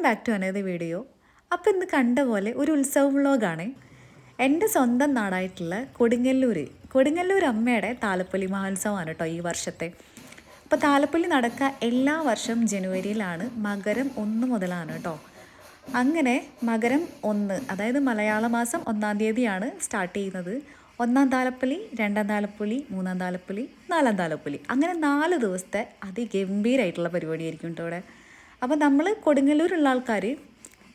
Back to another video. അപ്പോൾ ഇന്ന് കണ്ട പോലെ ഒരു ഉത്സവ വ്ളോഗാണ്. എൻ്റെ സ്വന്തം നാടായിട്ടുള്ള കൊടുങ്ങല്ലൂർ അമ്മയുടെ താലപ്പൊലി മഹോത്സവമാണ് കേട്ടോ ഈ വർഷത്തെ. അപ്പോൾ താലപ്പൊലി നടക്കുക എല്ലാ വർഷവും ജനുവരിയിലാണ്, മകരം 1 മുതലാണ് കേട്ടോ. അങ്ങനെ മകരം 1, അതായത് മലയാള മാസം 1-ാം തീയതിയാണ് സ്റ്റാർട്ട് ചെയ്യുന്നത്. 1-ാം താലപ്പൊലി, 2-ാം താലപ്പൊലി, 3-ാം താലപ്പൊലി, 4-ാം താലപ്പൊലി, അങ്ങനെ 4 ദിവസത്തെ അതിഗംഭീരമായിട്ടുള്ള പരിപാടിയായിരിക്കും കേട്ടോ ഇവിടെ. അപ്പോൾ നമ്മൾ കൊടുങ്ങല്ലൂരുള്ള ആൾക്കാർ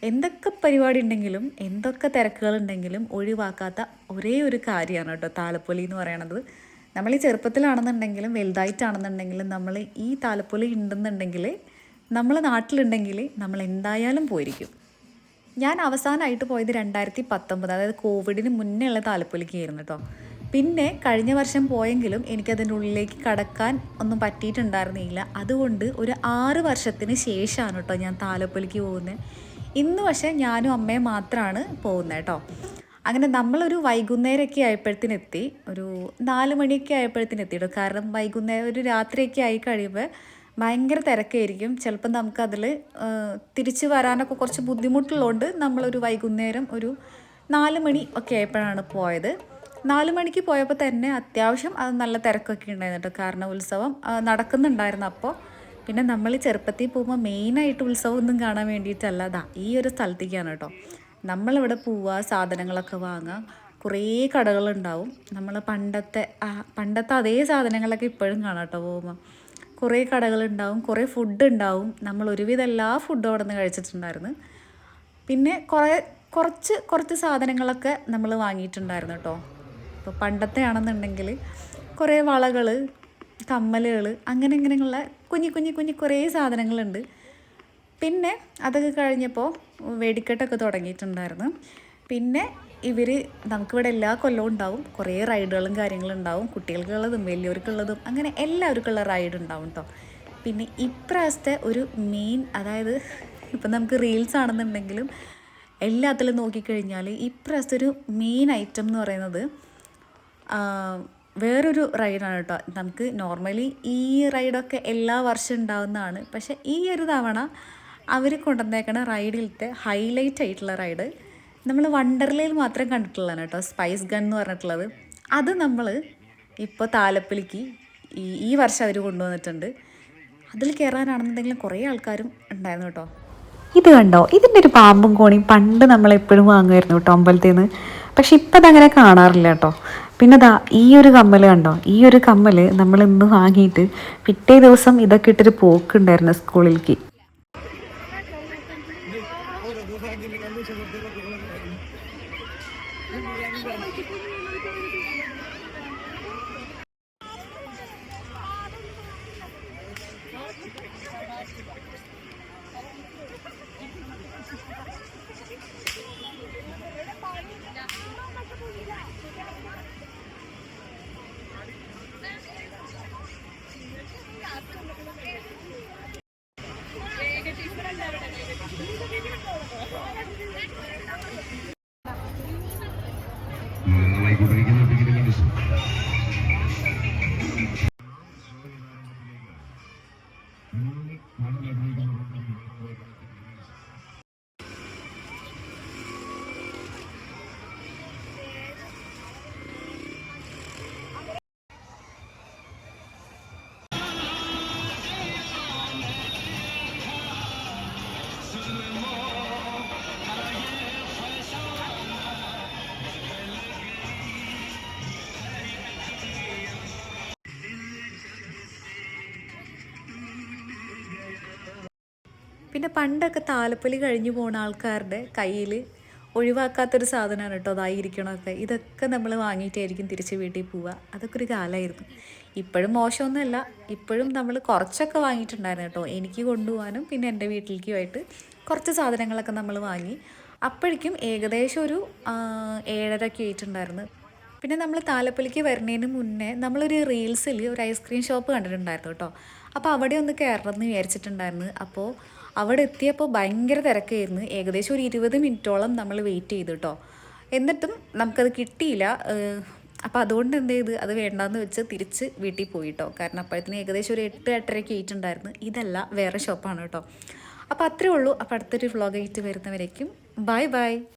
എന്തൊക്കെ പരിപാടി ഉണ്ടെങ്കിലും എന്തൊക്കെ തിരക്കുകളുണ്ടെങ്കിലും ഒഴിവാക്കാത്ത ഒരേ ഒരു കാര്യമാണ് കേട്ടോ താലപ്പൊലി എന്ന് പറയണത്. നമ്മൾ ഈ ചെറുപ്പത്തിലാണെന്നുണ്ടെങ്കിലും വലുതായിട്ടാണെന്നുണ്ടെങ്കിലും നമ്മൾ ഈ താലപ്പൊലി ഉണ്ടെന്നുണ്ടെങ്കിൽ നമ്മൾ നാട്ടിലുണ്ടെങ്കിൽ നമ്മൾ എന്തായാലും പോയിരിക്കും. ഞാൻ അവസാനമായിട്ട് പോയത് 2019, അതായത് കോവിഡിന് മുന്നേ ഉള്ള താലപ്പൊലിക്കായിരുന്നു കേട്ടോ. പിന്നെ കഴിഞ്ഞ വർഷം പോയെങ്കിലും എനിക്കതിൻ്റെ ഉള്ളിലേക്ക് കടക്കാൻ ഒന്നും പറ്റിയിട്ടുണ്ടായിരുന്നില്ല. അതുകൊണ്ട് ഒരു 6 വർഷത്തിന് ശേഷമാണ് കേട്ടോ ഞാൻ താലപ്പൊലിക്ക് പോകുന്നത്. ഇന്ന് പക്ഷേ ഞാനും അമ്മയും മാത്രമാണ് പോകുന്നത് കേട്ടോ. അങ്ങനെ നമ്മളൊരു വൈകുന്നേരമൊക്കെ ആയപ്പോഴത്തേനെത്തി, ഒരു 4 മണിയൊക്കെ ആയപ്പോഴത്തേനെത്തി കേട്ടോ. കാരണം വൈകുന്നേരം ഒരു രാത്രിയൊക്കെ ആയി കഴിയുമ്പോൾ ഭയങ്കര തിരക്കായിരിക്കും. ചിലപ്പോൾ നമുക്കതിൽ തിരിച്ച് വരാനൊക്കെ കുറച്ച് ബുദ്ധിമുട്ടുള്ളതുകൊണ്ട് നമ്മളൊരു വൈകുന്നേരം ഒരു 4 മണി ഒക്കെ ആയപ്പോഴാണ് പോയത്. 4 മണിക്ക് പോയപ്പോൾ തന്നെ അത്യാവശ്യം അത് നല്ല തിരക്കൊക്കെ ഉണ്ടായിരുന്നു കേട്ടോ. കാരണം ഉത്സവം നടക്കുന്നുണ്ടായിരുന്നു. അപ്പോൾ പിന്നെ നമ്മൾ ചെറുപ്പത്തിൽ പോകുമ്പോൾ മെയിനായിട്ട് ഉത്സവം ഒന്നും കാണാൻ വേണ്ടിയിട്ടല്ല, ഈ ഒരു സ്ഥലത്തേക്കാണ് കേട്ടോ. നമ്മളിവിടെ പോവുക, സാധനങ്ങളൊക്കെ വാങ്ങുക, കുറേ കടകളുണ്ടാവും. നമ്മൾ പണ്ടത്തെ അതേ സാധനങ്ങളൊക്കെ ഇപ്പോഴും കാണാം കേട്ടോ പോകുമ്പോൾ. കുറേ കടകളുണ്ടാവും, കുറേ ഫുഡ് ഉണ്ടാവും. നമ്മൾ ഒരുവിധം എല്ലാ ഫുഡും അവിടെ നിന്ന് കഴിച്ചിട്ടുണ്ടായിരുന്നു. പിന്നെ കുറച്ച് സാധനങ്ങളൊക്കെ നമ്മൾ വാങ്ങിയിട്ടുണ്ടായിരുന്നു കേട്ടോ. ഇപ്പോൾ പണ്ടത്തെ ആണെന്നുണ്ടെങ്കിൽ കുറേ വളകൾ, കമ്മലുകൾ, ഇങ്ങനെയുള്ള കുഞ്ഞി കുറേ സാധനങ്ങളുണ്ട്. പിന്നെ അതൊക്കെ കഴിഞ്ഞപ്പോൾ വെടിക്കെട്ടൊക്കെ തുടങ്ങിയിട്ടുണ്ടായിരുന്നു. പിന്നെ നമുക്കിവിടെ എല്ലാ കൊല്ലവും ഉണ്ടാവും കുറേ റൈഡുകളും കാര്യങ്ങളും ഉണ്ടാവും. കുട്ടികൾക്കുള്ളതും വലിയവർക്കുള്ളതും അങ്ങനെ എല്ലാവർക്കുള്ള റൈഡ് ഉണ്ടാവും കേട്ടോ. പിന്നെ ഇപ്രാവശ്യത്തെ ഒരു മെയിൻ, അതായത് ഇപ്പം നമുക്ക് റീൽസ് ആണെന്നുണ്ടെങ്കിലും എല്ലാത്തിലും നോക്കിക്കഴിഞ്ഞാൽ ഇപ്രാവശ്യത്തെ ഒരു മെയിൻ ഐറ്റം എന്ന് പറയുന്നത് വേറൊരു റൈഡാണ് കേട്ടോ. നമുക്ക് നോർമലി ഈ റൈഡൊക്കെ എല്ലാ വർഷവും ഉണ്ടാകുന്നതാണ്. പക്ഷേ ഈ ഒരു തവണ അവർ കൊണ്ടുവന്നേക്കണ റൈഡിലത്തെ ഹൈലൈറ്റ് ആയിട്ടുള്ള റൈഡ് നമ്മൾ വണ്ടർലയിൽ മാത്രം കണ്ടിട്ടുള്ളതാണ് കേട്ടോ. സ്പൈസ് ഗൺ എന്ന് പറഞ്ഞിട്ടുള്ളത്. അത് നമ്മൾ ഇപ്പോൾ താലപ്പൊലിക്ക് ഈ വർഷം അവർ കൊണ്ടുവന്നിട്ടുണ്ട്. അതിൽ കയറാനാണെന്നുണ്ടെങ്കിലും കുറേ ആൾക്കാരും ഉണ്ടായിരുന്നു കേട്ടോ. ഇത് കണ്ടോ, ഇതിൻ്റെ ഒരു പാമ്പും കോണിയും പണ്ട് നമ്മളെപ്പോഴും വാങ്ങുമായിരുന്നു കേട്ടോ അമ്പലത്തിൽ നിന്ന്. പക്ഷെ ഇപ്പം അതങ്ങനെ കാണാറില്ല കേട്ടോ. പിന്നെ ഈ ഒരു കമ്മൽ കണ്ടോ, ഈ ഒരു കമ്മൽ നമ്മൾ ഇന്ന് വാങ്ങിയിട്ട് പിറ്റേ ദിവസം ഇതൊക്കെ ഇട്ടൊരു പോക്കുണ്ടായിരുന്നു സ്കൂളിലേക്ക്. പിന്നെ പണ്ടൊക്കെ താലപ്പൊലി കഴിഞ്ഞു പോകുന്ന ആൾക്കാരുടെ കയ്യിൽ ഒഴിവാക്കാത്തൊരു സാധനമാണ് കേട്ടോ അതായിരിക്കണമൊക്കെ. ഇതൊക്കെ നമ്മൾ വാങ്ങിയിട്ടായിരിക്കും തിരിച്ച് വീട്ടിൽ പോവുക. അതൊക്കെ ഒരു കാലമായിരുന്നു. ഇപ്പോഴും മോശമൊന്നുമല്ല, ഇപ്പോഴും നമ്മൾ കുറച്ചൊക്കെ വാങ്ങിയിട്ടുണ്ടായിരുന്നു കേട്ടോ. എനിക്ക് കൊണ്ടുപോകാനും പിന്നെ എൻ്റെ വീട്ടിലേക്കുമായിട്ട് കുറച്ച് സാധനങ്ങളൊക്കെ നമ്മൾ വാങ്ങി. അപ്പോഴേക്കും ഏകദേശം ഒരു 7:30 ഒക്കെ ആയിട്ടുണ്ടായിരുന്നു. പിന്നെ നമ്മൾ താലപ്പൊലിക്ക് വരുന്നതിന് മുന്നേ നമ്മളൊരു റീൽസിൽ ഒരു ഐസ്ക്രീം ഷോപ്പ് കണ്ടിട്ടുണ്ടായിരുന്നു കേട്ടോ. അപ്പോൾ അവിടെ ഒന്ന് കയറണമെന്ന് വിചാരിച്ചിട്ടുണ്ടായിരുന്നു. അപ്പോൾ അവിടെ എത്തിയപ്പോൾ ഭയങ്കര തിരക്കായിരുന്നു. ഏകദേശം ഒരു 20 മിനിറ്റോളം നമ്മൾ വെയിറ്റ് ചെയ്തു കേട്ടോ. എന്നിട്ടും നമുക്കത് കിട്ടിയില്ല. അപ്പോൾ അതുകൊണ്ട് എന്ത് ചെയ്ത് അത് വേണ്ടാന്ന് വെച്ച് തിരിച്ച് വീട്ടിൽ പോയി കേട്ടോ. കാരണം അപ്പോഴത്തേന് ഏകദേശം ഒരു 8-8:30 ആയിട്ടുണ്ടായിരുന്നു. ഇതല്ല, വേറെ ഷോപ്പാണ് കേട്ടോ. അപ്പോൾ അത്രേ ഉള്ളൂ. അപ്പോൾ അടുത്തൊരു വ്ളോഗായിട്ട് വരുന്നവരേക്കും ബൈ ബൈ.